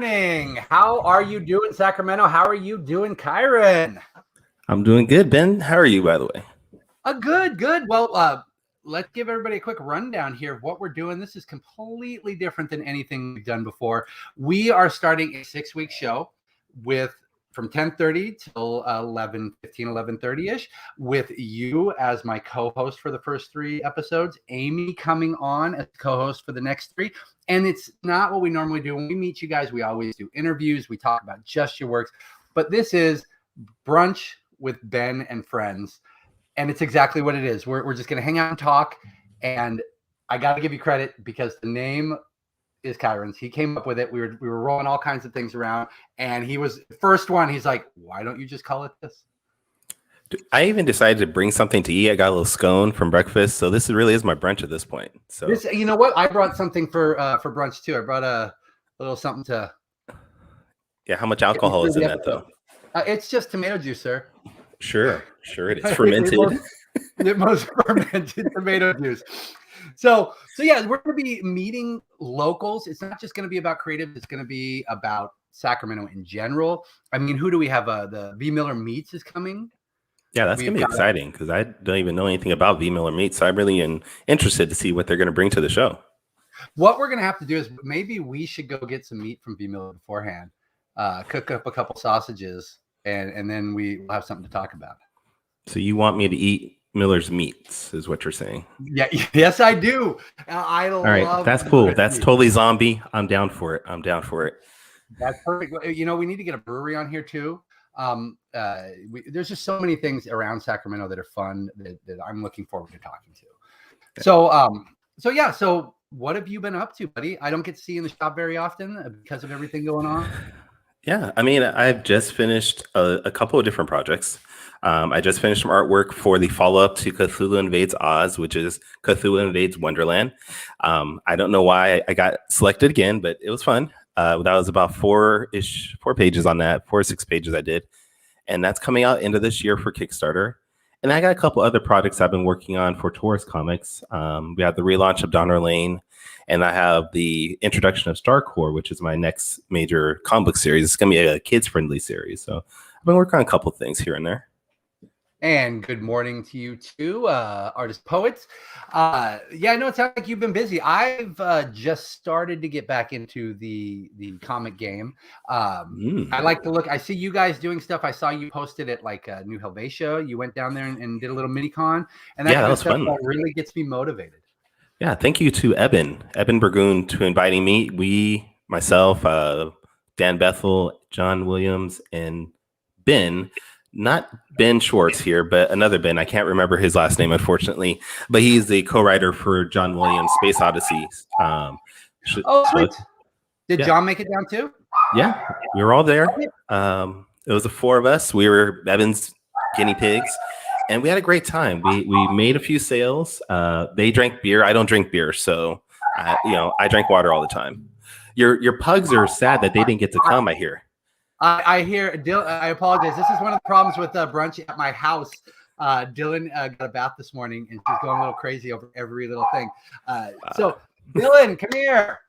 morning. How are you doing, Sacramento? How are you doing, Kyrun? I'm doing good, Ben. How are you, by the way? Good. Well, let's give everybody a quick rundown here of what we're doing. This is completely different than anything we've done before. We are starting a 6-week show from 10:30 till 11:30-ish, with you as my co-host for the first 3 episodes, Amy coming on as co-host for the next 3. And it's not what we normally do. When we meet you guys, we always do interviews. We talk about just your works. But this is Brunch with Ben and Friends. And it's exactly what it is. We're just going to hang out and talk. And I got to give you credit because the name is Kyrun's. He came up with it. We were rolling all kinds of things around. And he was the first one. He's like, why don't you just call it this? I even decided to bring something to eat. I got a little scone from breakfast. So this really is my brunch at this point. So you know what? I brought something for brunch too. I brought a little something to. Yeah, how much alcohol is in that though? It's just tomato juice, sir. Sure it is fermented. It most fermented tomato juice. So yeah, we're going to be meeting locals. It's not just going to be about creative. It's going to be about Sacramento in general. I mean, who do we have? The V. Miller Meats is coming. Yeah, that's going to be exciting because I don't even know anything about V. Miller Meats. So I really am interested to see what they're going to bring to the show. What we're going to have to do is maybe we should go get some meat from V. Miller beforehand, cook up a couple sausages, and then we'll have something to talk about. So you want me to eat Miller's Meats is what you're saying? Yeah, yes, I do. I love. All right, that's cool. That's totally zombie. I'm down for it. That's perfect. You know, we need to get a brewery on here too. There's just so many things around Sacramento that are fun that I'm looking forward to talking to. So what have you been up to, buddy? I don't get to see you in the shop very often because of everything going on. Yeah, I mean, I've just finished a couple of different projects. I just finished some artwork for the follow-up to Cthulhu Invades Oz, which is Cthulhu Invades Wonderland. I don't know why I got selected again, but it was fun. That was about 4 pages on that, 4 or 6 pages I did. And that's coming out end of this year for Kickstarter. And I got a couple other projects I've been working on for Taurus Comics. We have the relaunch of Donner Lane, and I have the introduction of Starcore, which is my next major comic book series. It's going to be a kids-friendly series. So I've been working on a couple of things here and there. And good morning to you too, artist poets. Yeah, no, it sounds like you've been busy. I've just started to get back into the comic game. I like to look. I see you guys doing stuff. I saw you posted at like New Helvetia. You went down there and did a little mini con, and that was fun. That really gets me motivated. Yeah, thank you to Eben Burgoon to inviting me. Myself, Dan Bethel, John Williams, and Ben. Not Ben Schwartz here, but another Ben. I can't remember his last name, unfortunately. But he's the co-writer for John Williams' Space Odyssey. Sweet. Did John make it down too? Yeah, we were all there. It was the 4 of us. We were Evan's guinea pigs, and we had a great time. We made a few sales. They drank beer. I don't drink beer, so I drank water all the time. Your pugs are sad that they didn't get to come, I hear. I hear Dylan. I apologize. This is one of the problems with brunch at my house. Dylan got a bath this morning, and she's going a little crazy over every little thing. Wow. So, Dylan, come here.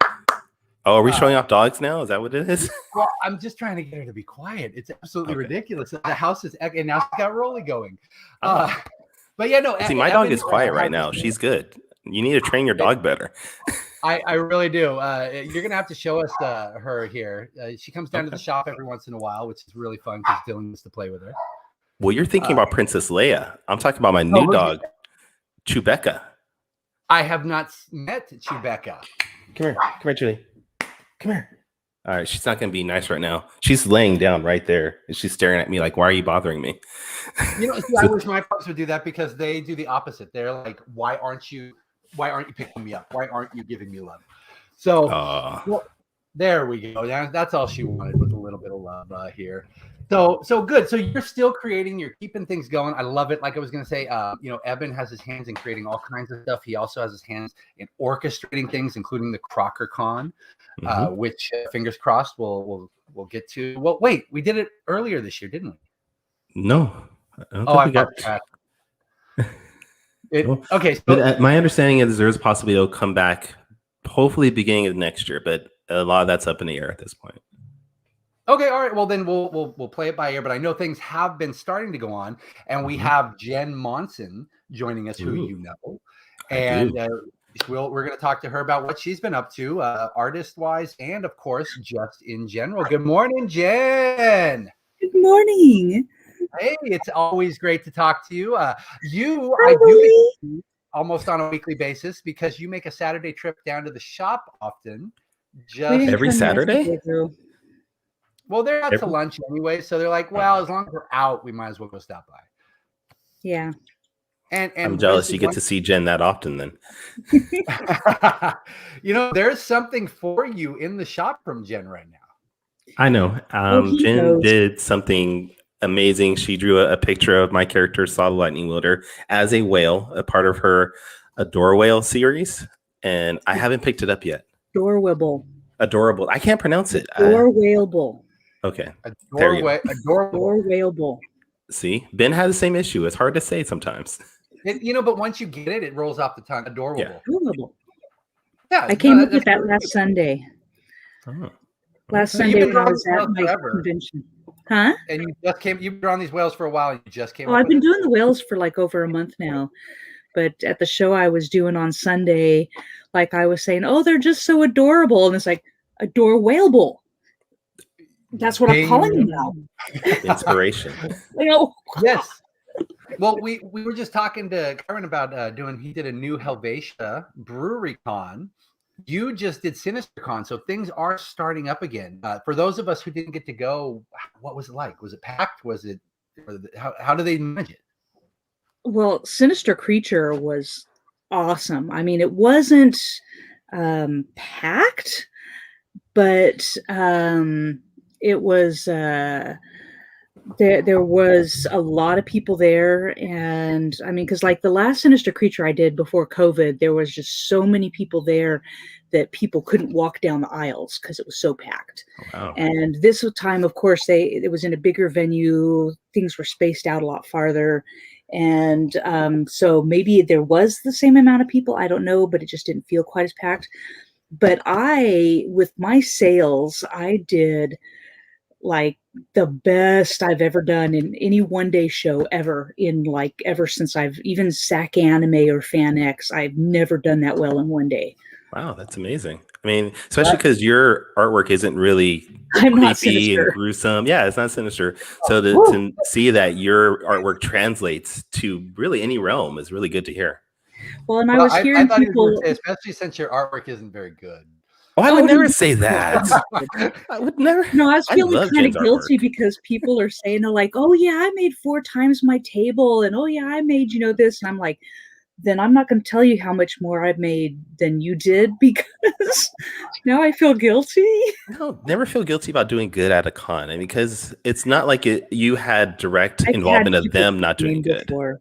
Oh, are we showing off dogs now? Is that what it is? Well, I'm just trying to get her to be quiet. It's absolutely ridiculous. The house is, and now she's got Rolly going. But yeah, no. See, my dog is quiet right now. She's good. You need to train your dog better. I really do. You're going to have to show us her here. She comes down to the shop every once in a while, which is really fun because Dylan used to play with her. Well, you're thinking about Princess Leia. I'm talking about my new dog, Chewbacca. I have not met Chewbacca. Come here, Julie. Come here. All right, she's not going to be nice right now. She's laying down right there, and she's staring at me like, why are you bothering me? I wish my pups would do that because they do the opposite. They're like, why aren't you picking me up? Why aren't you giving me love? So well, there we go. That's all she wanted, with a little bit of love here. So good. So you're still creating, you're keeping things going. I love it. Like I was going to say, Eben has his hands in creating all kinds of stuff. He also has his hands in orchestrating things, including the Crocker Con, which fingers crossed we'll get to. Well, wait, we did it earlier this year, didn't we? No. I got okay. So, but my understanding is there's a possibility it'll come back hopefully beginning of next year, but a lot of that's up in the air at this point. Okay, all right. Well, then we'll play it by ear. But I know things have been starting to go on, and we have Jen Monson joining us, who Ooh, you know, I do. and we're going to talk to her about what she's been up to, artist wise, and of course, just in general. Good morning, Jen. Good morning. Hey, it's always great to talk to you. Hi, I do get to see almost on a weekly basis because you make a Saturday trip down to the shop often. We Just didn't Every come Saturday? yesterday, though. well, they're out to Every- lunch anyway, so they're like, well, as long as we're out, we might as well go stop by. Yeah. And I'm jealous you get one- to see Jen that often then. There's something for you in the shop from Jen right now. I know. He Jen knows. did something amazing. She drew a picture of my character, Saw the Lightning Wielder, as a whale, a part of her Adore Whale series. And I haven't picked it up yet. Adorable. Adorable. I can't pronounce it. Adorable. Okay. There you go. Adorable. Adorable. See, Ben had the same issue. It's hard to say sometimes. But once you get it, it rolls off the tongue. Adorable. Yeah. Adorable. Yeah, I came up that's with that really last good. Sunday. Oh. Last So you've Sunday been when I drawing was whales at my forever. convention. Huh? And you've been on these whales for a while and you just came Oh, up I've with been it? doing the whales for like over a month now. But at the show I was doing on Sunday, like I was saying, oh, they're just so adorable. And it's like, adorable. That's what I'm calling them now. Inspiration. Yes. Well, we were just talking to Kyrun about he did a new Helvetia brewery con. You just did Sinister Con, so things are starting up again. For those of us who didn't get to go, what was it like? Was it packed? Was it how do they manage it? Well, Sinister Creature was awesome. I mean, it wasn't packed, but it was there was a lot of people there. And I mean, because like the last Sinister Creature I did before COVID, there was just so many people there that people couldn't walk down the aisles because it was so packed. Wow. And this time, of course, it was in a bigger venue. Things were spaced out a lot farther. And so maybe there was the same amount of people. I don't know, but it just didn't feel quite as packed. But with my sales, I did like the best I've ever done in any one-day show ever ever since I've even SAC Anime or FanX. I've never done that well in one day. Wow, that's amazing. I mean, especially because your artwork isn't really I'm not creepy and sinister. gruesome. Yeah, it's not sinister. So to see that your artwork translates to really any realm is really good to hear. Well, and I was hearing I thought people, you were gonna say, especially since your artwork isn't very good. Oh, I would never say that. I would never. No, I was feeling love kind of Jen's guilty artwork. because people are saying, they're like, oh yeah, I made 4 times my table, and oh yeah, I made this, and I'm like, then I'm not going to tell you how much more I've made than you did because now I feel guilty. No, never feel guilty about doing good at a con. I mean, because it's not like you had direct involvement of them not doing good. Before.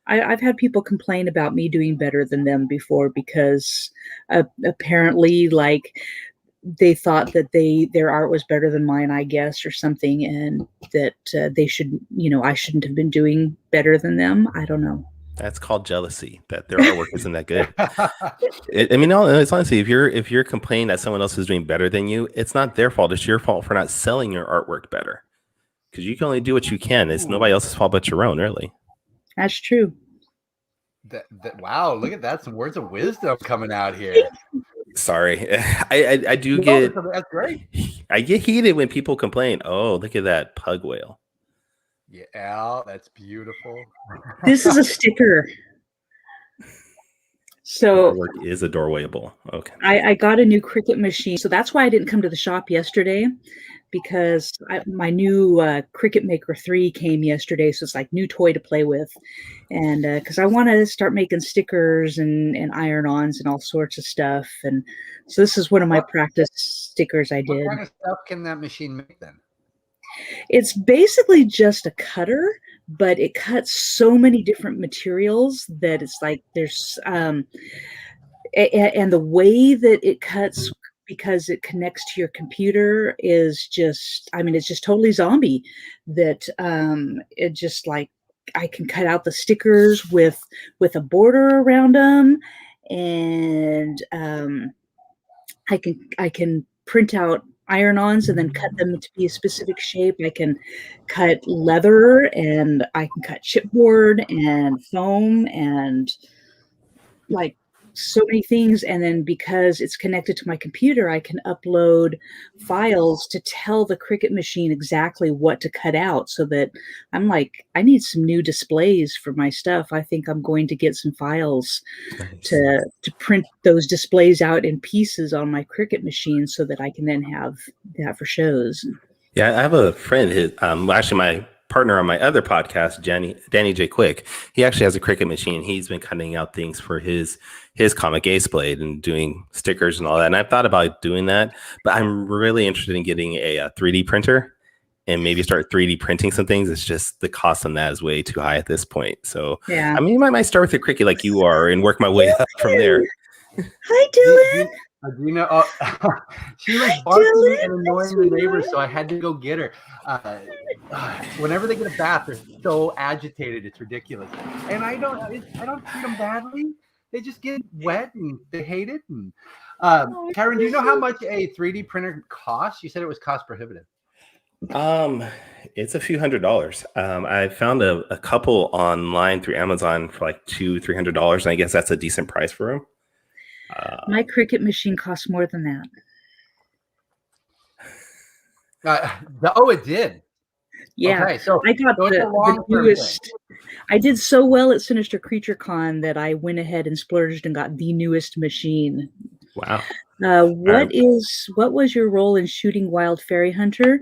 I've had people complain about me doing better than them before because apparently, like, they thought that their art was better than mine, I guess, or something, and that they should, I shouldn't have been doing better than them. I don't know. That's called jealousy. That their artwork isn't that good. I mean, no, it's honestly, if you're complaining that someone else is doing better than you, it's not their fault. It's your fault for not selling your artwork better. Because you can only do what you can. It's nobody else's fault but your own, really. That's true. Wow, look at that! Some words of wisdom coming out here. Sorry, I do get. That's great. I get heated when people complain. Oh, look at that pug whale. Yeah, that's beautiful. This is a sticker. So work is adorable. Okay. I got a new Cricut machine, so that's why I didn't come to the shop yesterday, because my new Cricut Maker 3 came yesterday, so it's like new toy to play with, and because I want to start making stickers and iron-ons and all sorts of stuff, and so this is one of my practice stickers I did. What kind of stuff can that machine make then? It's basically just a cutter, but it cuts so many different materials that it's like there's and the way that it cuts, because it connects to your computer, is just, I mean, it's just totally zombie. That it just, like, I can cut out the stickers with a border around them, and I can print out iron-ons and then cut them to be a specific shape. I can cut leather, and I can cut chipboard and foam and like so many things. And then because it's connected to my computer, I can upload files to tell the Cricut machine exactly what to cut out, so that I'm like, I need some new displays for my stuff. I think I'm going to get some files to print those displays out in pieces on my Cricut machine, so that I can then have that for shows. Yeah, I have a friend, actually my partner on my other podcast, Danny J. Quick. He actually has a Cricut machine. He's been cutting out things for his comic Ace Blade and doing stickers and all that. And I've thought about doing that, but I'm really interested in getting a 3D printer and maybe start 3D printing some things. It's just the cost on that is way too high at this point. So, yeah. I mean, I might start with a Cricut like you are and work my way up from there. Hi, Dylan. You know, she was barking and annoying the neighbors, so I had to go get her. Whenever they get a bath, they're so agitated; it's ridiculous. And I don't treat them badly. They just get wet and they hate it. And Kyrun, do you know how much a 3D printer costs? You said it was cost prohibitive. It's a few $100s. I found a couple online through Amazon for like $200-$300, and I guess that's a decent price for them. My Cricut machine costs more than that. It did. Yeah, okay, so I got the newest. I did so well at Sinister Creature Con that I went ahead and splurged and got the newest machine. Wow. What was your role in shooting Wild Fairy Hunter?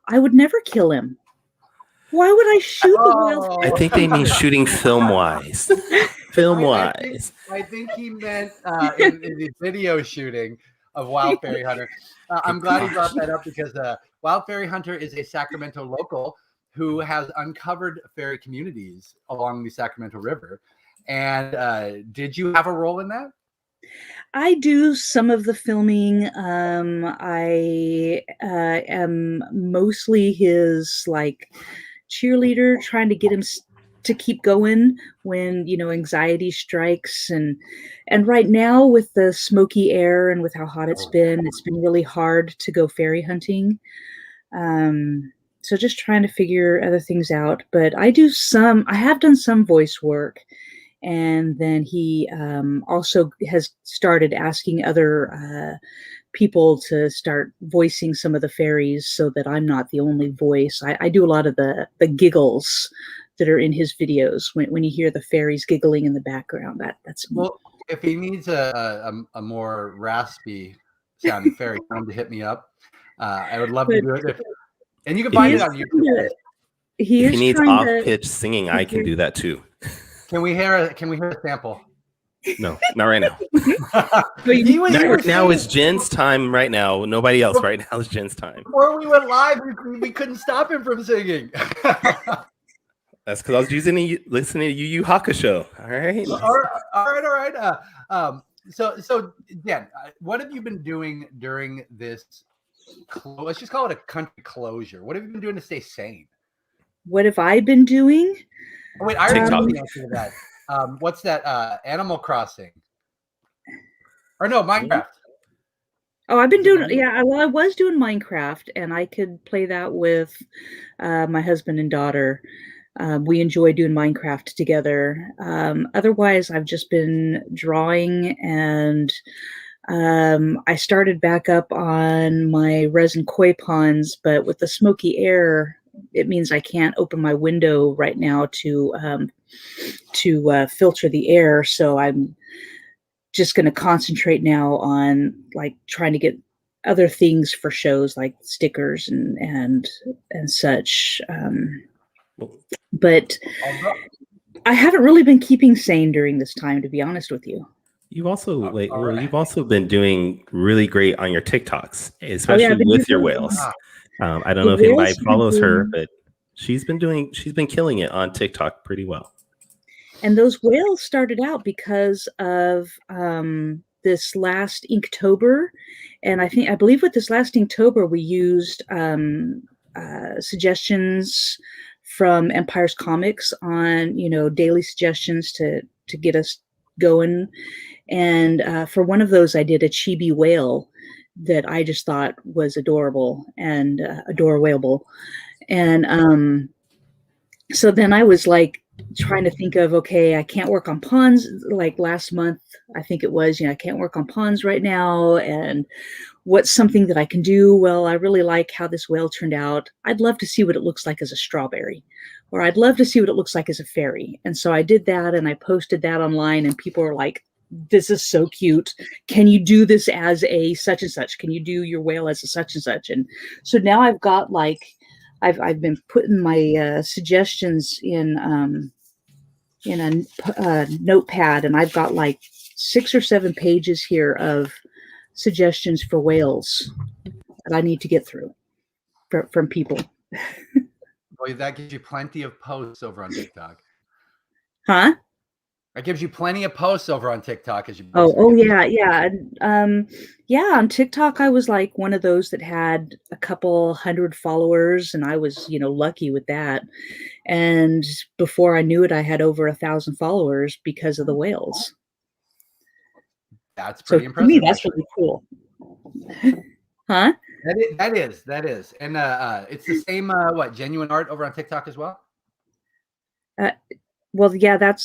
I would never kill him. Why would I shoot the Wild Fairy? I think they mean shooting film-wise. Film-wise. I think he meant in the video shooting of Wild Fairy Hunter. I'm glad he brought that up, because Wild Fairy Hunter is a Sacramento local who has uncovered fairy communities along the Sacramento River. And did you have a role in that? I do some of the filming. I am mostly his cheerleader, trying to get him to keep going when anxiety strikes, and right now with the smoky air and with how hot it's been really hard to go fairy hunting. So just trying to figure other things out. But I have done some voice work, and then he also has started asking other people to start voicing some of the fairies, so that I'm not the only voice. I do a lot of the giggles that are in his videos. When you hear the fairies giggling in the background, that's me. Well, if he needs a more raspy sounding fairy, tell him to hit me up. I would love to do it. And you can find it on YouTube. If he needs off-pitch singing, I can do that too. Can we hear a sample? No, not right now. Now is Jen's time right now. Nobody else right now is Jen's time. Before we went live, we couldn't stop him from singing. That's because I was listening to Yu Yu Hakusho. All right. All right. So Dan, what have you been doing during this? Let's just call it a country closure. What have you been doing to stay sane? What have I been doing? Oh, wait, I already know the answer to that. What's that? Animal Crossing? Or no, Minecraft. Oh, I've been doing. Yeah, I was doing Minecraft, and I could play that with my husband and daughter. We enjoy doing Minecraft together. Otherwise, I've just been drawing, and I started back up on my resin koi ponds, but with the smoky air, it means I can't open my window right now to filter the air. So I'm just going to concentrate now on trying to get other things for shows, like stickers and such. But I haven't really been keeping sane during this time, to be honest with you. You've also you've also been doing really great on your TikToks, especially with your whales. I don't know if anybody follows her, but she's been killing it on TikTok pretty well. And those whales started out because of this last Inktober, and I believe with this last Inktober we used suggestions from Empire's Comics on daily suggestions to get us going. And for one of those, I did a chibi whale that I just thought was adorable and adorable. And so then I was like trying to think of, okay, I can't work on ponds like last month. I think it was, I can't work on ponds right now. And what's something that I can do? Well, I really like how this whale turned out. I'd love to see what it looks like as a strawberry, or I'd love to see what it looks like as a fairy. And so I did that and I posted that online, and people are like, this is so cute. Can you do this as a such and such? Can you do your whale as a such and such? And so now I've got like, I've been putting my suggestions in a notepad, and I've got like 6 or 7 pages here of suggestions for whales that I need to get through from people. Boy, that gives you plenty of posts over on TikTok. Huh? That gives you plenty of posts over on TikTok as you. Yeah. On TikTok, I was like one of those that had a couple hundred followers, and I was, lucky with that. And before I knew it, I had over 1,000 followers because of the whales. That's pretty impressive. To me, that's really cool. Huh? That is. And it's the same, genuine art over on TikTok as well? Well, yeah,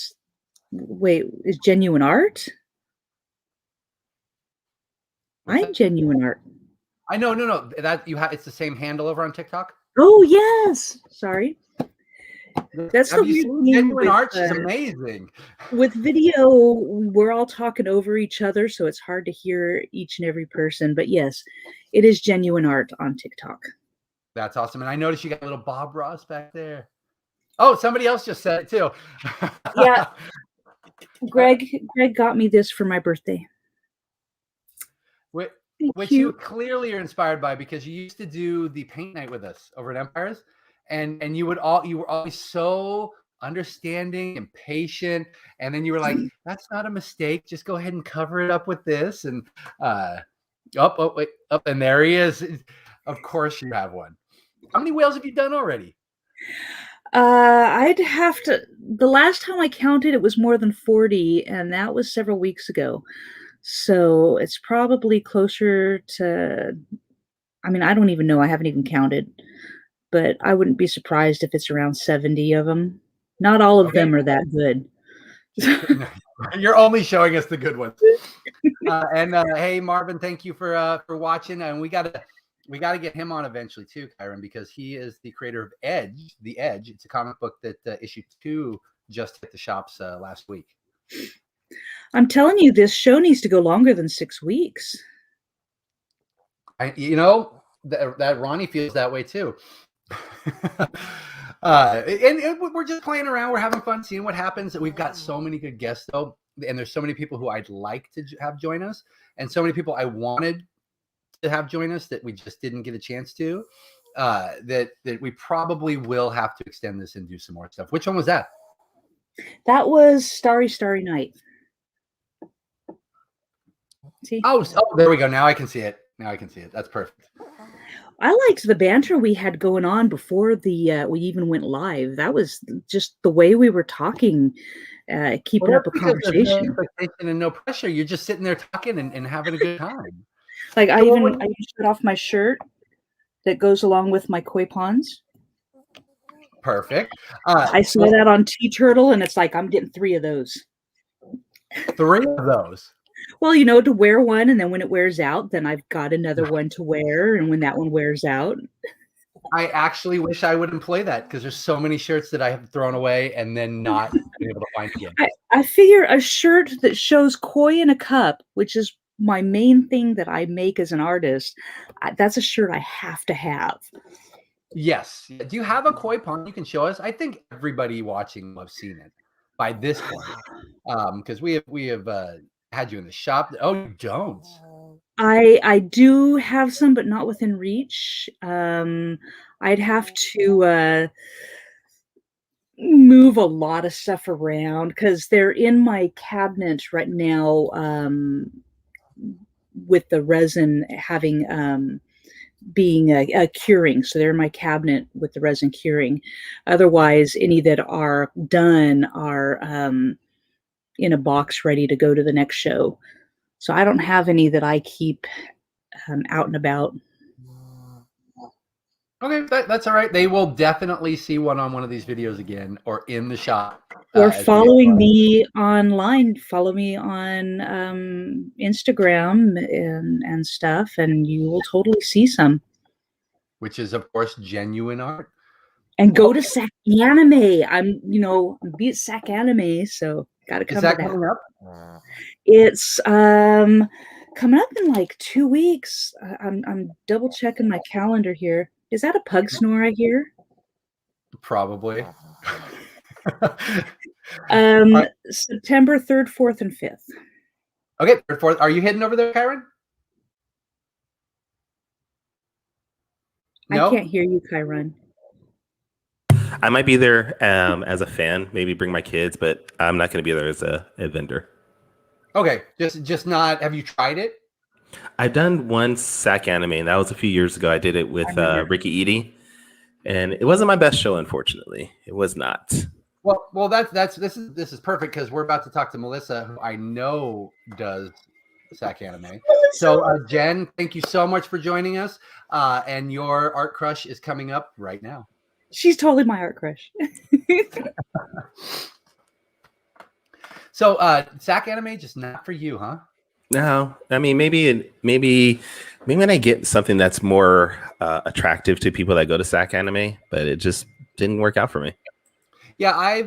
wait, is genuine art? I'm genuine art. I know, no. It's the same handle over on TikTok? Oh, yes. Sorry. That's the weird thing. Genuine art is amazing. With video, we're all talking over each other, so it's hard to hear each and every person. But yes, it is genuine art on TikTok. That's awesome. And I noticed you got a little Bob Ross back there. Oh, somebody else just said it too. Yeah. Greg got me this for my birthday. Which you clearly are inspired by, because you used to do the paint night with us over at Empires. And you were always so understanding and patient. And then you were like, that's not a mistake. Just go ahead and cover it up with this. And and there he is. Of course you have one. How many whales have you done already? I'd have to, the last time I counted, it was more than 40, and that was several weeks ago. So it's probably closer to, I don't even know. I haven't even counted. But I wouldn't be surprised if it's around 70 of them. Not all of them are that good. You're only showing us the good ones. Hey, Marvin, thank you for watching. And we gotta get him on eventually too, Kyrun, because he is the creator of Edge. The Edge. It's a comic book that issue 2 just hit the shops last week. I'm telling you, this show needs to go longer than 6 weeks. That Ronnie feels that way too. And we're just playing around. We're having fun, seeing what happens. We've got so many good guests though, and there's so many people who I'd like to have join us, and so many people I wanted to have join us that we just didn't get a chance to. That we probably will have to extend this and do some more stuff. Which one was that? That was Starry Night. See? Oh, there we go. Now I can see it. That's perfect. I liked the banter we had going on before we even went live. That was just the way we were talking, keeping up a conversation. No expectation and no pressure. You're just sitting there talking and having a good time. Like I even shut off my shirt that goes along with my koi ponds. Perfect. I saw that on Tea Turtle, and it's like I'm getting 3 of those. 3 of those. Well, to wear one, and then when it wears out, then I've got another one to wear, and when that one wears out. I actually wish I would employ that, because there's so many shirts that I have thrown away and then not been able to find again. I figure a shirt that shows koi in a cup, which is my main thing that I make as an artist, that's a shirt I have to have. Yes. Do you have a koi pond you can show us? I think everybody watching will have seen it by this point, because we have had you in the shop. Oh, you don't? I do have some, but not within reach. I'd have to move a lot of stuff around because they're in my cabinet right now, with the resin having being a curing. So they're in my cabinet with the resin curing. Otherwise, any that are done are in a box ready to go to the next show. So I don't have any that I keep out and about. Okay, that's all right. They will definitely see one on one of these videos again, or in the shop. Or as we following go. me online. Follow me on Instagram and stuff, and you will totally see some. Which is, of course, genuine art. And go to Sac Anime. I'm beat Sac Anime, so gotta come Is that to that. coming up? It's coming up in like 2 weeks. I'm double checking my calendar here. Is that a pug snore I hear? Probably. September 3rd, 4th, and 5th. Okay, 4th. Are you heading over there, Kyrun? No? I can't hear you, Kyrun. I might be there as a fan, maybe bring my kids, but I'm not going to be there as a vendor. Okay, just not. Have you tried it? I've done one SAC anime, and that was a few years ago. I did it with Ricky Edie, and it wasn't my best show, unfortunately. It was not. Well, this is perfect because we're about to talk to Melissa, who I know does SAC anime. So, Jen, thank you so much for joining us. And your art crush is coming up right now. She's totally my art crush. So, SAC anime just not for you, huh? No, I mean maybe when I get something that's more attractive to people that go to SAC anime, but it just didn't work out for me. Yeah, I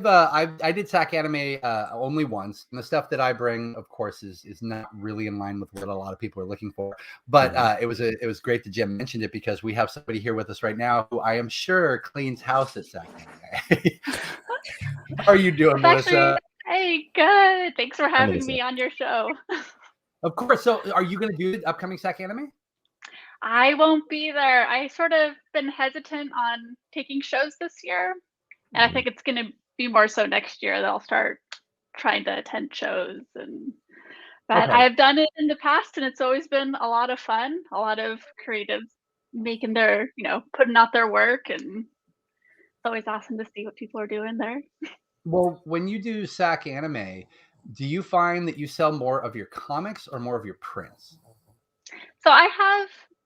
did SAC anime only once, and the stuff that I bring, of course, is not really in line with what a lot of people are looking for. But it was great that Jim mentioned it because we have somebody here with us right now who I am sure cleans house at SAC anime. How are you doing, Melissa? Hey, good. Thanks for having me on your show. Of course. So, are you going to do the upcoming SAC anime? I won't be there. I sort of been hesitant on taking shows this year. And I think it's going to be more so next year that I'll start trying to attend shows. But Okay. I've done it in the past, and it's always been a lot of fun. A lot of creatives making their, putting out their work, and it's always awesome to see what people are doing there. Well, when you do SAC anime, do you find that you sell more of your comics or more of your prints? So I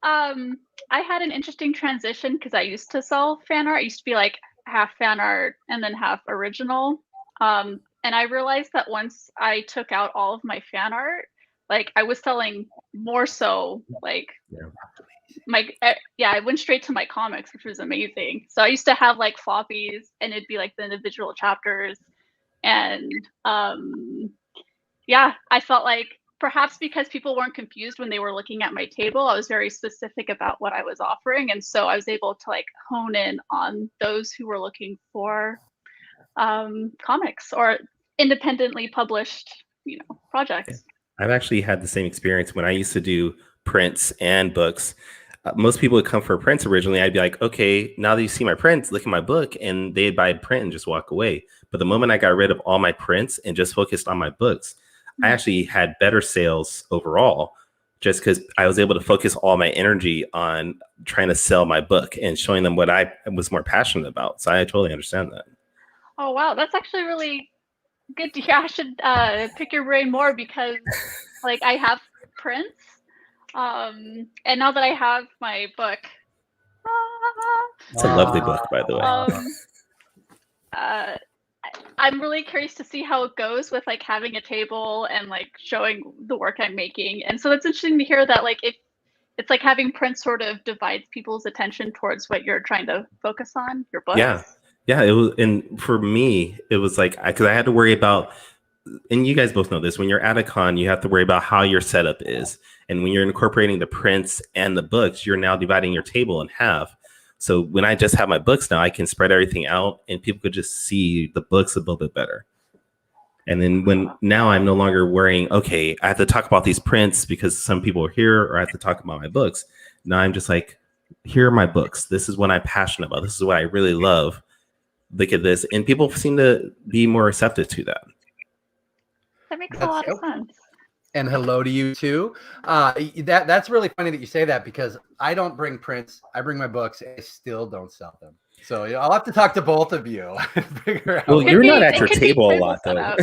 had an interesting transition because I used to sell fan art. I used to be like half fan art and then half original. And I realized that once I took out all of my fan art, like I was selling more so like I went straight to my comics, which was amazing. So I used to have like floppies, and it'd be like the individual chapters. And I felt like perhaps because people weren't confused when they were looking at my table, I was very specific about what I was offering. And so I was able to like hone in on those who were looking for comics or independently published, projects. I've actually had the same experience when I used to do prints and books. Most people would come for prints originally. I'd be like, okay, now that you see my prints, look at my book, and they'd buy a print and just walk away. But the moment I got rid of all my prints and just focused on my books, I actually had better sales overall just because I was able to focus all my energy on trying to sell my book and showing them what I was more passionate about. So I totally understand that. Oh, wow. That's actually really good to hear. I should pick your brain more because like I have prints. And now that I have my book. It's a lovely book, by the way. I'm really curious to see how it goes with like having a table and like showing the work I'm making. And so it's interesting to hear that like if it's like having prints sort of divides people's attention towards what you're trying to focus on, your books. Yeah, it was, and for me, it was like because I had to worry about, and you guys both know this, when you're at a con, you have to worry about how your setup is. And when you're incorporating the prints and the books, you're now dividing your table in half. So when I just have my books now, I can spread everything out and people could just see the books a little bit better. And then now I'm no longer worrying, okay, I have to talk about these prints because some people are here, or I have to talk about my books. Now I'm just like, here are my books. This is what I'm passionate about. This is what I really love. Look at this. And people seem to be more receptive to that. That makes a lot of sense. And hello to you too. That's really funny that you say that because I don't bring prints. I bring my books and I still don't sell them. So I'll have to talk to both of you and figure out. Well, you're not at your table a lot though.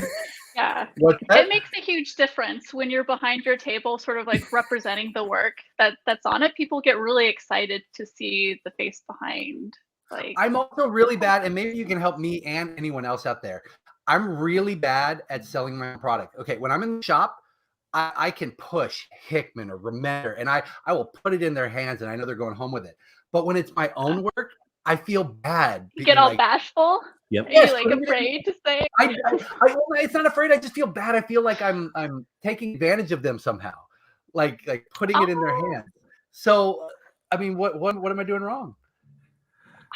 Yeah, Yeah. What's that? It makes a huge difference when you're behind your table, sort of like representing the work that's on it. People get really excited to see the face behind. Like, I'm also really bad, and maybe you can help me and anyone else out there. I'm really bad at selling my product. Okay, when I'm in the shop, I can push Hickman or Remender, and I will put it in their hands, and I know they're going home with it. But when it's my own work, I feel bad. you get all bashful. Yep. Are Yes, you like afraid to say? it's not afraid. I just feel bad. I feel like I'm taking advantage of them somehow, like putting it in their hands. So, I mean, what am I doing wrong?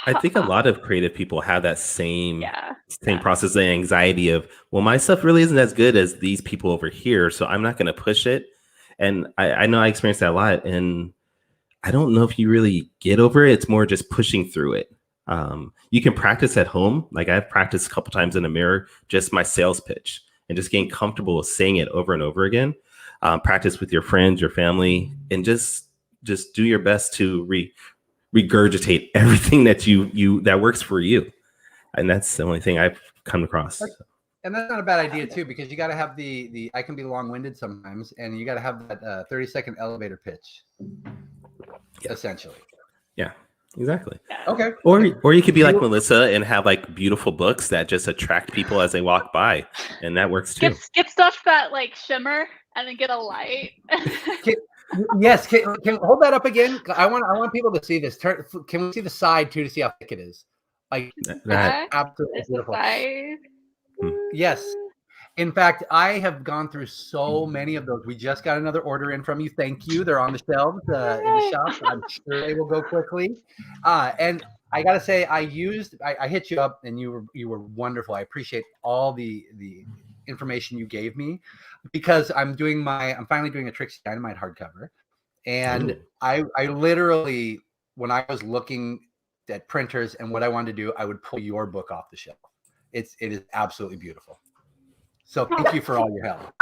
I think a lot of creative people have that same Yeah. process, the anxiety of, well, my stuff really isn't as good as these people over here, so I'm not going to push it. And I know I experienced that a lot, and I don't know if you really get over it. It's more just pushing through it. You can practice at home. Like I've practiced a couple times in a mirror, just my sales pitch, and just getting comfortable with saying it over and over again. Practice with your friends, your family, and just do your best to regurgitate everything that you that works for you. And that's the only thing I've come across. And that's not a bad idea too, because you got to have the I can be long-winded sometimes, and you got to have that 30-second elevator pitch, essentially. Yeah, exactly. Okay. Or you could be like Melissa and have like beautiful books that just attract people as they walk by, and that works too. Get stuff that like shimmer and then get a light. Yes, can hold that up again? I want people to see this. Can we see the side too to see how thick it is? Like That, absolutely It's the beautiful. side. Yes. In fact, I have gone through so many of those. We just got another order in from you. Thank you. They're on the shelves in the shop. I'm sure they will go quickly. And I gotta say, I hit you up, and you were wonderful. I appreciate all the information you gave me, because I'm finally doing a Trixie Dynamite hardcover, and I literally, when I was looking at printers and what I wanted to do, I would pull your book off the shelf. It is absolutely beautiful. So thank you for all your help.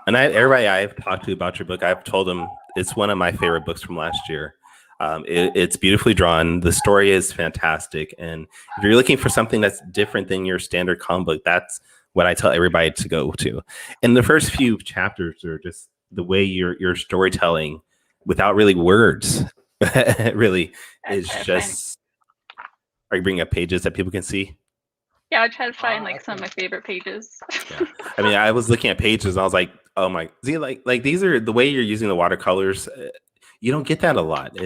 and everybody I've talked to about your book, I've told them it's one of my favorite books from last year. It's beautifully drawn. The story is fantastic. And if you're looking for something that's different than your standard comic book, that's what I tell everybody to go to. And the first few chapters are just the way your storytelling without really words really is just. Are you bringing up pages that people can see? Yeah, I try to find like some of my favorite pages. Yeah. I mean, I was looking at pages and I was like, oh my, see, like these are the way you're using the watercolors. You don't get that a lot.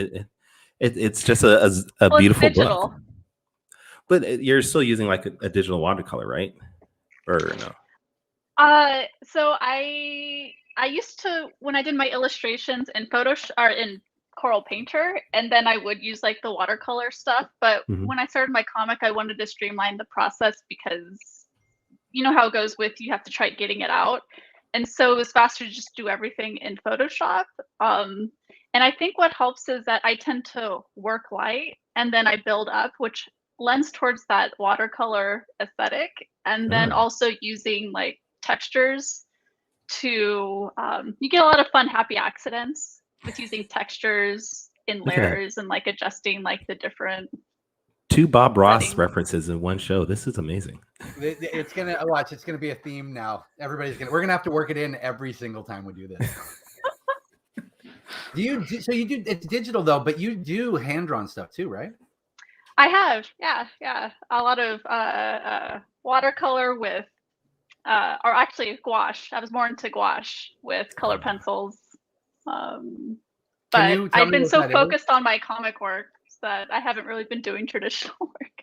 It's just a beautiful book. But you're still using like a digital watercolor, right? Or no? So I used to, when I did my illustrations in Photoshop or in Coral Painter, and then I would use like the watercolor stuff. But when I started my comic, I wanted to streamline the process, because you know how it goes with, you have to try getting it out. And so it was faster to just do everything in Photoshop. And I think what helps is that I tend to work light and then I build up, which lends towards that watercolor aesthetic. And then also using like textures to, you get a lot of fun, happy accidents with using textures in layers and like adjusting like the different. 2 Bob Ross references in one show. This is amazing. It's gonna be a theme now. We're gonna have to work it in every single time we do this. It's digital though, but you do hand drawn stuff too, right? I have, yeah, a lot of watercolor with, or actually gouache. I was more into gouache with color pencils. But I've been so focused on my comic work that I haven't really been doing traditional work.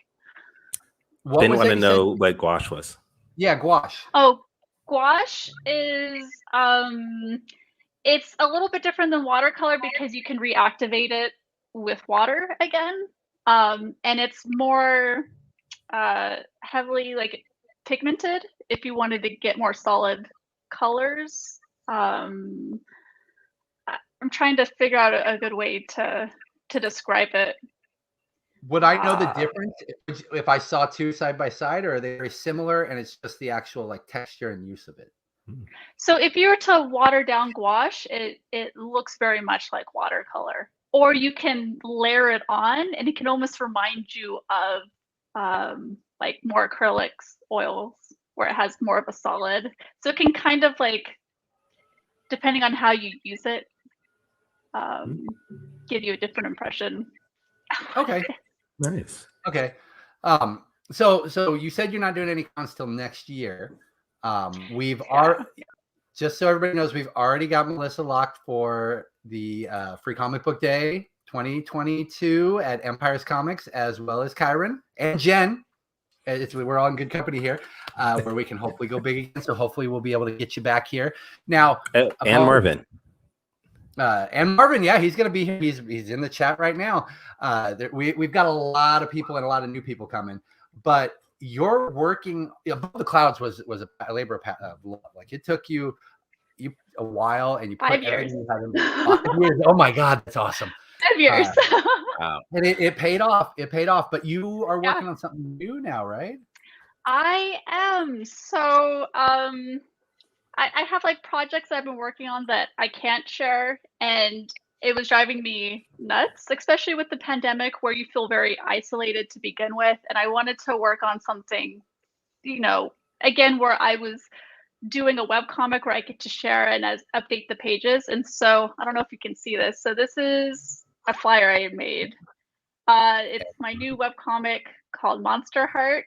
Didn't want to know what gouache was. Yeah, gouache. Oh, gouache is it's a little bit different than watercolor because you can reactivate it with water again. And it's more heavily like pigmented if you wanted to get more solid colors. I'm trying to figure out a good way to describe it. Would I know the difference if I saw two side by side, or are they very similar and it's just the actual like texture and use of it? So if you were to water down gouache, it looks very much like watercolor. Or you can layer it on and it can almost remind you of like more acrylics, oils. where it has more of a solid. So it can kind of like, depending on how you use it, give you a different impression. Okay. Nice. Okay. So you said you're not doing any cons till next year. We've already, just so everybody knows, we've already got Melissa locked for the Free Comic Book Day 2022 at Empire's Comics, as well as Kyrun and Jen. We're all in good company here, where we can hopefully go big again. So hopefully we'll be able to get you back here. Now, and Marvin. And Marvin, yeah, he's going to be here. He's in the chat right now. We've got a lot of people and a lot of new people coming. But you're working above the clouds was a labor of love. Like it took you a while, and you put 5 years. everything you had in 5 years. Oh my God, that's awesome. 5 years. Wow. And it paid off. It paid off. But you are working on something new now, right? I am. So I have like projects I've been working on that I can't share, and it was driving me nuts, especially with the pandemic where you feel very isolated to begin with. And I wanted to work on something, again, where I was doing a webcomic where I get to share and update the pages. And so I don't know if you can see this. So this is a flyer I made. It's my new webcomic called Monster Heart.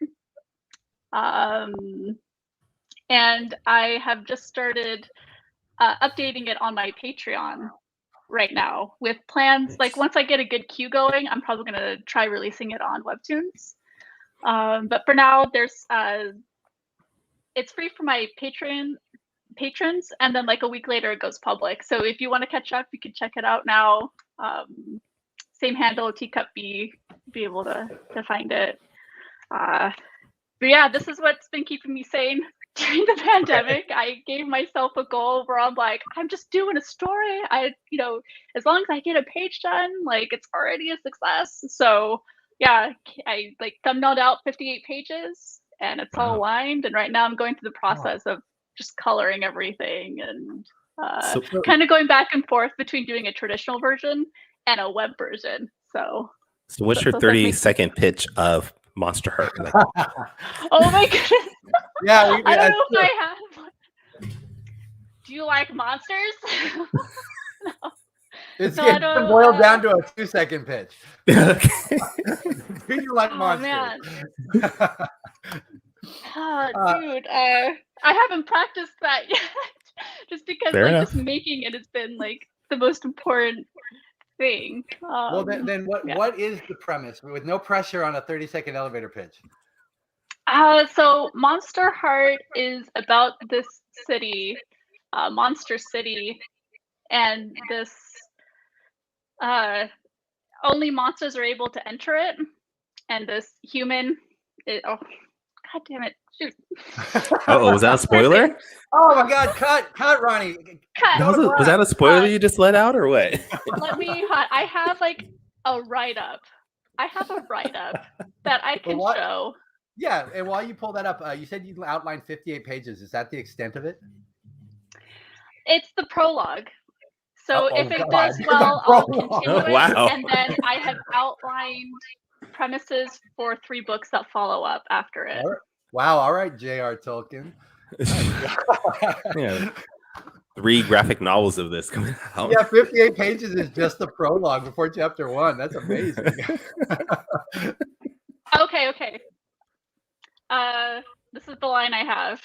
And I have just started updating it on my Patreon right now with plans. Like once I get a good queue going, I'm probably going to try releasing it on Webtoons. But for now, it's free for my patrons, and then like a week later it goes public. So if you want to catch up, you can check it out now. Same handle, Teacup B, be able to find it. But yeah, this is what's been keeping me sane during the pandemic. I gave myself a goal where I'm like, I'm just doing a story. As long as I get a page done, like it's already a success. So yeah, I like thumbnailed out 58 pages and it's all lined. And right now I'm going through the process of just coloring everything and kind of going back and forth between doing a traditional version and a web version. So what's your 30-second pitch of Monster Heart? Oh my goodness. Yeah, I don't know if I have. Do you like monsters? No. It's getting boiled down to a 2-second pitch. Do you like monsters? Man. Dude, I haven't practiced that yet. Just because just making it has been like the most important thing. Well, then what is the premise with no pressure on a 30-second elevator pitch? So Monster Heart is about this city, Monster City, and this only monsters are able to enter it, and this human God damn it, shoot. Was that a spoiler? Oh my God, cut Ronnie. Cut. Was that a spoiler you just let out or what? I have like a write-up. I have a write-up that I can show. Yeah, and while you pull that up, you said you outlined 58 pages. Is that the extent of it? It's the prologue. So if it does well, I'll continue it. Wow. And then I have outlined premises for 3 books that follow up after it. Wow. All right, J.R. Tolkien. Yeah. 3 graphic novels of this coming out. Yeah, 58 pages is just the prologue before chapter 1. That's amazing. Okay. This is the line I have.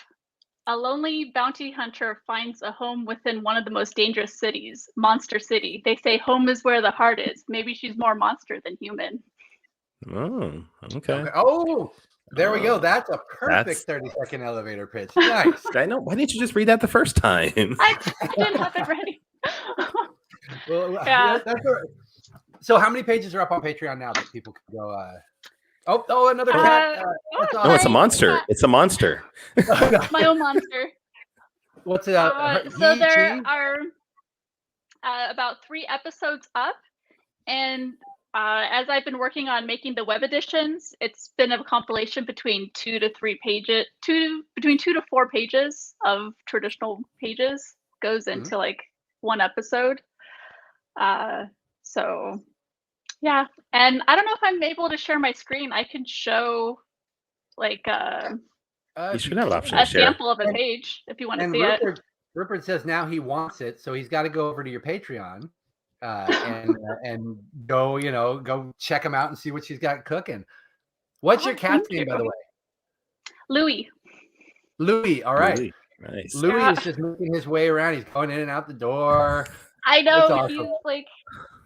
A lonely bounty hunter finds a home within one of the most dangerous cities, Monster City. They say home is where the heart is. Maybe she's more monster than human. Oh, okay. Oh, there we go. That's a perfect 30-second elevator pitch. Nice. I know. Why didn't you just read that the first time? I didn't have it ready. Well, yeah. That's all right. So how many pages are up on Patreon now that people can go... Oh, another cat. No, it's a monster. It's a monster. My own monster. What's it? So there are about 3 episodes up. And as I've been working on making the web editions, it's been a compilation between 2 to 3 pages, between 2 to 4 pages of traditional pages goes into like 1 episode. So yeah, and I don't know if I'm able to share my screen. I can show like You should have an option A to share. sample of a page if you want to And see it. Rupert says now he wants it, so he's got to go over to your Patreon and go check him out and see what she's got cooking. What's your cat's name, by the way? Louis. Louis. All right. Louis. Nice. Louis is just making his way around. He's going in and out the door. I know. Awesome. He's like,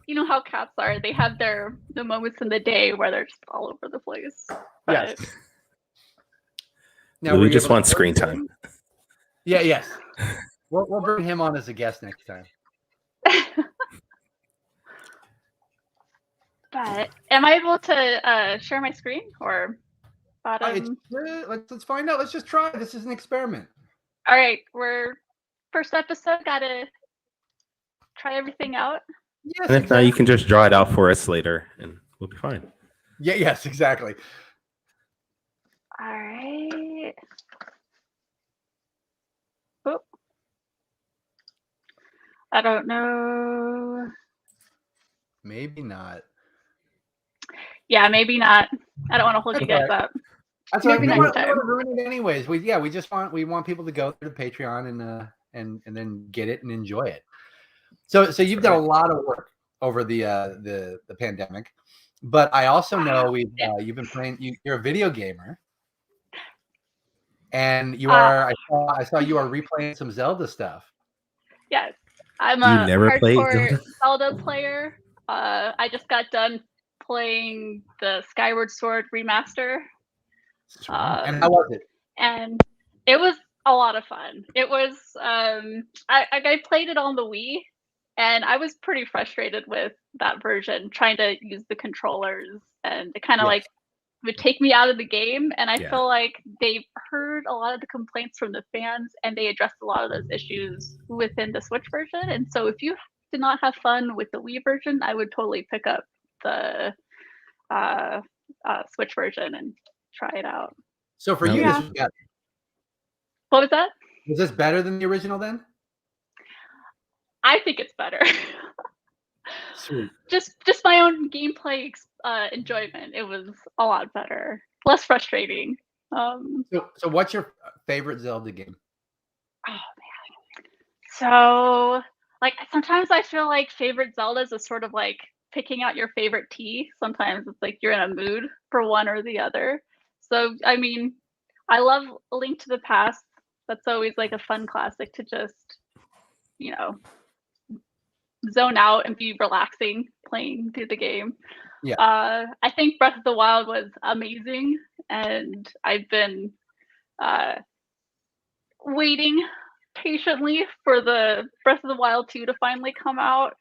you know how cats are. They have the moments in the day where they're just all over the place. Yes. But Now Louis just wants screen time. Yeah. Yes. We'll bring him on as a guest next time. But am I able to share my screen or bottom? Let's find out. Let's just try. This is an experiment. All right, we're first episode. Gotta try everything out. Yes, And if not, you can just draw it out for us later, and we'll be fine. Yeah. Yes. Exactly. All right. Oh. I don't know. Maybe not. Yeah, maybe not. I don't want to hold you guys up. That's why we Maybe want next to time. ruin it anyways. We just want people to go through the Patreon and then get it and enjoy it. So you've done a lot of work over the pandemic, but I also know you've been playing. You're a video gamer, and you are. I saw you are replaying some Zelda stuff. Yes, I'm You a never played hardcore Zelda player. I just got done playing the Skyward Sword remaster. And how was it? And it was a lot of fun. It was I played it on the Wii, and I was pretty frustrated with that version, trying to use the controllers, and it kind of like would take me out of the game. And I feel like they've heard a lot of the complaints from the fans, and they addressed a lot of those issues within the Switch version. And so if you did not have fun with the Wii version, I would totally pick up the Switch version and try it out. So for you, this was better. What was that? Was this better than the original then? I think it's better. Sweet. Just my own gameplay enjoyment. It was a lot better, less frustrating. So what's your favorite Zelda game? Oh man. So like sometimes I feel like favorite Zeldas is sort of like picking out your favorite tea. Sometimes it's like you're in a mood for one or the other. So I mean, I love A Link to the Past. That's always like a fun classic to just, zone out and be relaxing playing through the game. Yeah. I think Breath of the Wild was amazing, and I've been waiting patiently for the Breath of the Wild 2 to finally come out.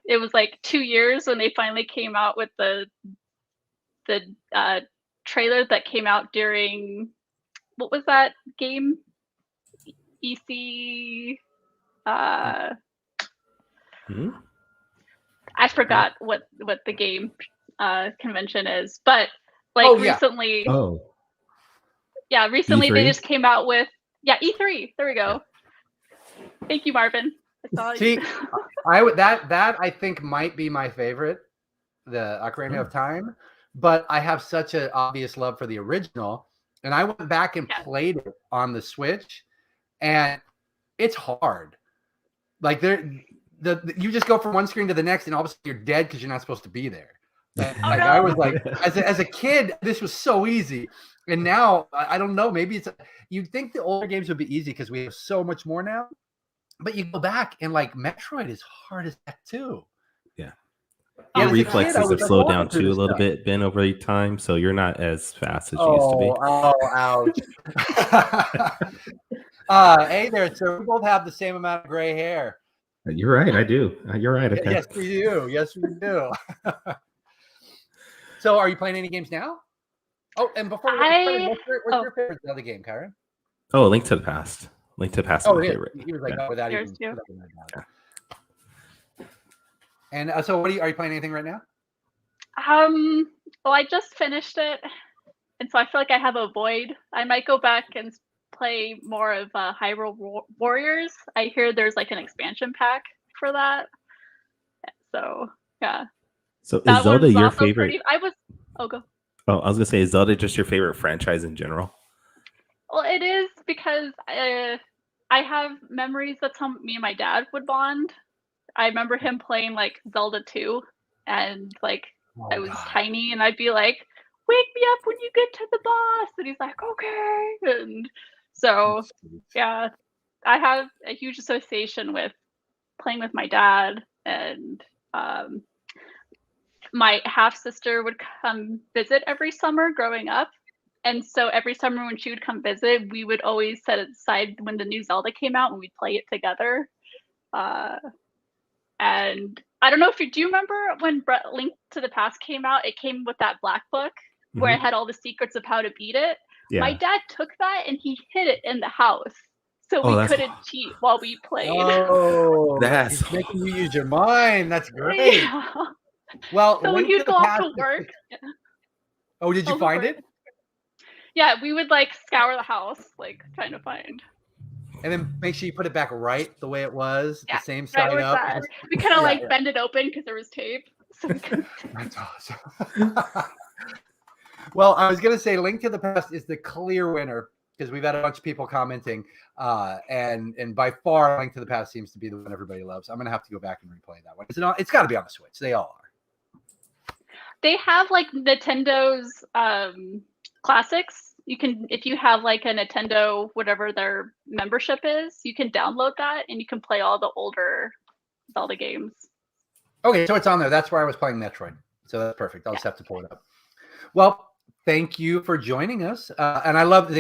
It was like 2 years when they finally came out with the trailer that came out during, what was that game? EC. I forgot what the game convention is, but like recently. Yeah, recently E3? They just came out with E3. There we go. Thank you, Marvin. See, that I think might be my favorite, the Ocarina of Time, but I have such an obvious love for the original, and I went back and played it on the Switch, and it's hard. Like you just go from one screen to the next, and all of a sudden you're dead because you're not supposed to be there. And I was like, as a kid, this was so easy, and now I don't know. Maybe you'd think the older games would be easy because we have so much more now. But you go back and like Metroid is hard as heck too. Yeah. Your reflexes have slowed down too a little bit, Ben, over time, so you're not as fast as you used to be. Ouch. Hey there, sir. We both have the same amount of gray hair. You're right, I do. You're right. Okay. Yes, we do. Yes, we do. So are you playing any games now? Oh, and before what's your favorite Zelda game, Kyrun? Oh, Link to the Past. Link to the Past is my favorite. He was like, without even. And so, are you playing anything right now? Well, I just finished it, and so I feel like I have a void. I might go back and play more of Hyrule Warriors. I hear there's like an expansion pack for that. So yeah. So is Zelda your favorite? Go. Oh, I was gonna say, is Zelda just your favorite franchise in general? Well, it is because I have memories that's how me and my dad would bond. I remember him playing like Zelda 2, and like I Oh was God. tiny, and I'd be like, "Wake me up when you get to the boss," and he's like, "Okay." And so, yeah, I have a huge association with playing with my dad, and um, my half sister would come visit every summer growing up. And so every summer when she would come visit, we would always set it aside when the new Zelda came out and we'd play it together. Uh, and I don't know if do you remember when Link to the Past came out? It came with that black book where it had all the secrets of how to beat it. Yeah. My dad took that and he hid it in the house so we couldn't cheat while we played. Oh, That's he's making you use your mind. That's great. Yeah. Well, So when Link to he'd the go off Past to work. Oh, did you find it? Yeah, we would like scour the house, like trying to find. And then make sure you put it back right the way it was, the same right side where up. it's at. We kind of like bend it open because there was tape. So we could... That's awesome. Well, I was going to say Link to the Past is the clear winner because we've had a bunch of people commenting. And by far, Link to the Past seems to be the one everybody loves. I'm going to have to go back and replay that one. It's got to be on the Switch. They all are. They have like Nintendo's classics. You can, if you have like a Nintendo, whatever their membership is, you can download that and you can play all the older Zelda games. Okay, so it's on there. That's where I was playing Metroid. So that's perfect. I'll just have to pull it up. Well, thank you for joining us. And I love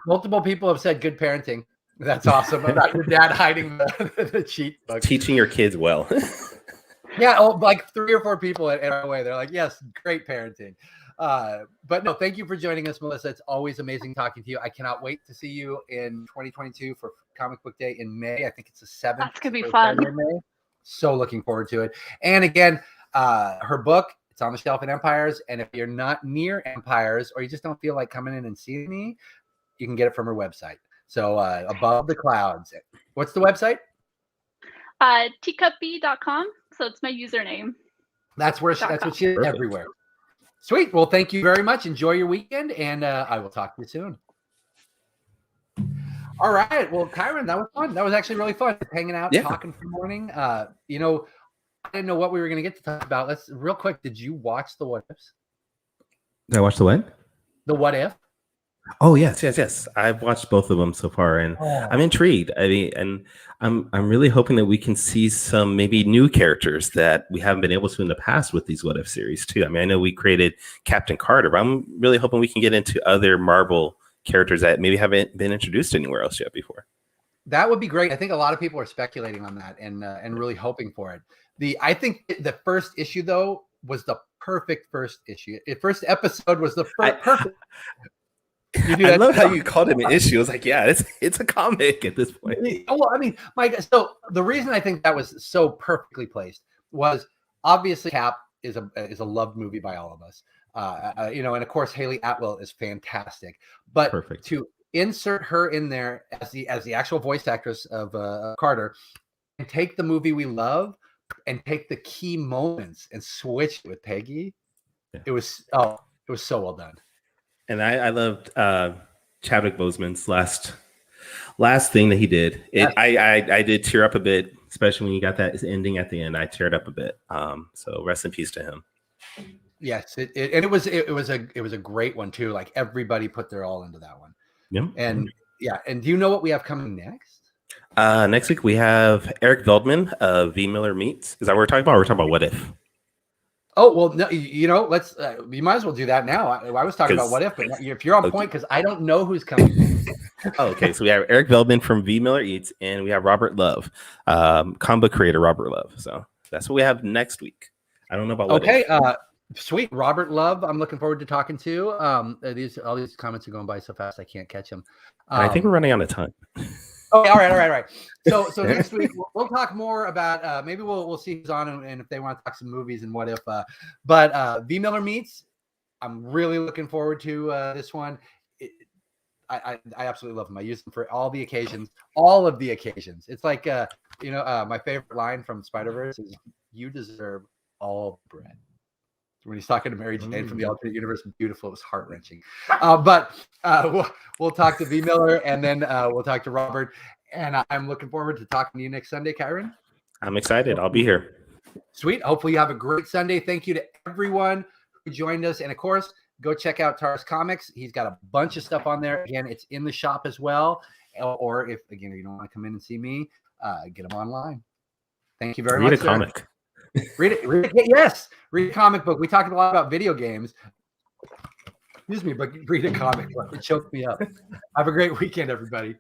multiple people have said good parenting. That's awesome about your dad hiding the cheat book. Teaching your kids well. Yeah, like 3 or 4 people in our way. They're like, yes, great parenting. But no, thank you for joining us, Melissa. It's always amazing talking to you. I cannot wait to see you in 2022 for Comic Book Day in May. I think it's the 7th. That's going to be fun. May. So looking forward to it. And again, her book, it's on the shelf at Empires. And if you're not near Empires or you just don't feel like coming in and seeing me, you can get it from her website. So Above the Clouds. What's the website? teacupbee.com. So it's my username. That's what she is everywhere. Sweet. Well, thank you very much. Enjoy your weekend, and I will talk to you soon. All right. Well, Kyrun, that was fun. That was actually really fun. Hanging out, talking for the morning. I didn't know what we were going to get to talk about. Let's real quick. Did you watch the What Ifs? Did I watch the what? The What If? Oh yes. I've watched both of them so far, and I'm intrigued. I mean, and I'm really hoping that we can see some maybe new characters that we haven't been able to in the past with these What If series too. I mean, I know we created Captain Carter, but I'm really hoping we can get into other Marvel characters that maybe haven't been introduced anywhere else yet before. That would be great. I think a lot of people are speculating on that and really hoping for it. I think the first issue though was the perfect first issue. The first episode was the perfect. I love how you called it an issue. I was like, yeah, it's a comic at this point. Well, I mean, so the reason I think that was so perfectly placed was obviously Cap is a loved movie by all of us. And of course Haley Atwell is fantastic. But to insert her in there as the actual voice actress of Carter and take the movie we love and take the key moments and switch it with Peggy, it was so well done. And I loved Chadwick Boseman's last thing that he did. I did tear up a bit, especially when you got that ending at the end. I teared up a bit. So rest in peace to him. Yes, it was a great one too. Like everybody put their all into that one. Yeah. And and do you know what we have coming next? Next week we have Eric Veldman of V Miller Meets. Is that what we're talking about? We're talking about What If. Oh, well, no, let's, you might as well do that now. I was talking about What If, but if you're on point, because I don't know who's coming. Okay, so we have Eric Veldman from V Miller Eats, and we have Robert Love, combo creator Robert Love. So that's what we have next week. I don't know about What If. Sweet. Robert Love, I'm looking forward to talking to. All these comments are going by so fast I can't catch them. I think we're running out of time. Okay, all right. So next week we'll talk more about maybe we'll see who's on and if they want to talk some movies and What If. But V Miller Meets, I'm really looking forward to this one. I absolutely love them. I use them for all of the occasions. It's like my favorite line from Spider-Verse is, "You deserve all bread." when he's talking to Mary Jane from the alternate universe. Beautiful. It was heart-wrenching. We'll talk to V Miller, and then we'll talk to Robert. And I'm looking forward to talking to you next Sunday, Kyrun. I'm excited. I'll be here. Sweet. Hopefully you have a great Sunday. Thank you to everyone who joined us. And of course, go check out Tars Comics. He's got a bunch of stuff on there. Again, it's in the shop as well. Or if, again, you don't want to come in and see me, get them online. Thank you very much. Read a comic. Read it. Yes. Read a comic book. We talked a lot about video games. Excuse me, but read a comic book. It choked me up. Have a great weekend, everybody.